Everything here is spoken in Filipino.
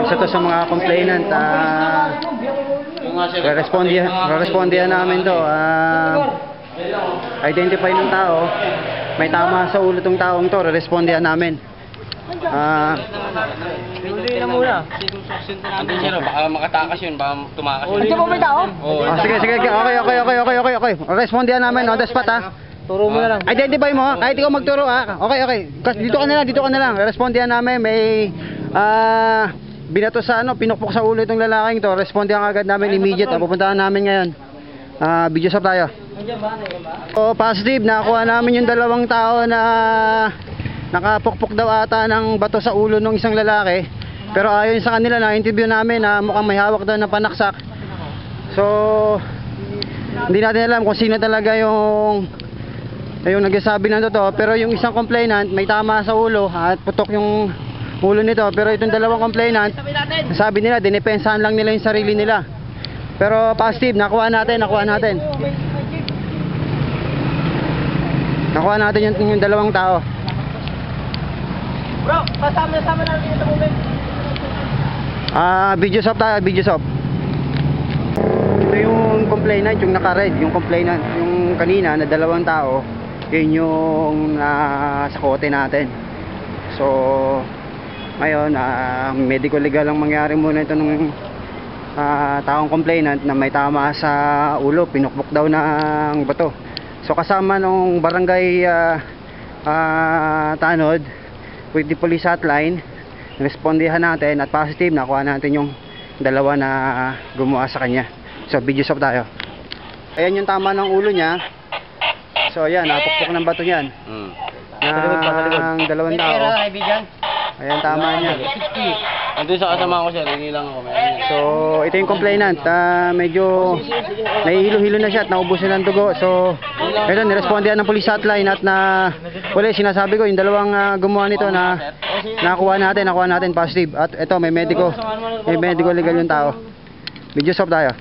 isa to sa mga complainant. Respondihan namin to. Identify ng tao. May tama sa ulo tong taong to. Respondihan namin. Hindi na muna. Andun siya, baka makatakas yun, baka tumakas yun. Andiyan ba may tao? Sige. Okay. Respondihan namin on the spot ha. Turo mo na lang. Identify mo ha. Kahit ikaw magturo ha. Okay. Dito ka na lang. Respondihan namin. May binato sa pinukpok sa ulo itong lalaking to. Respondihan agad namin immediate. Pupuntahan namin ngayon. Video stop tayo. So positive, nakakuha namin yung dalawang tao na nakapukpok daw ata ng bato sa ulo ng isang lalaki. Pero ayon sa kanila na interview namin na mukhang may hawak daw na panaksak. So hindi natin alam kung sino talaga yung nagsasabi ng totoo. Pero yung isang complainant may tama sa ulo at putok yung ulo nito. Pero itong dalawang complainant, sabi nila dinepensahan lang nila yung sarili nila. Pero positive, nakuha natin yung dalawang tao. Bro, kasama natin ito moment. Video stop tayo, video stop. Ito yung complainant, yung naka-red, yung complainant, yung kanina na dalawang tao, yun yung sa kote natin. So, ngayon, medical legal ang mangyari muna ito ng taong complainant na may tama sa ulo, pinukbok daw ng bato. So, kasama nung barangay Tanod, with the police hotline, respondihan natin at positive, nakuha natin yung dalawa na gumawa sa kanya. So video stop tayo. Ayan yung tama ng ulo niya. So ayan, napukpok ng bato niyan. Ng dalawang tao. Ayan, tama niya. Andun sa kasama ko siya, lang ako. So ito yung complainant. Medyo nahihilo-hilo na siya at naubos na ng dugo. So ito, nirespondihan ng police hotline at wala, sinasabi ko yung dalawang gumawa nito na nakuha natin positive. At ito, may medical legal yung tao. Video stop tayo.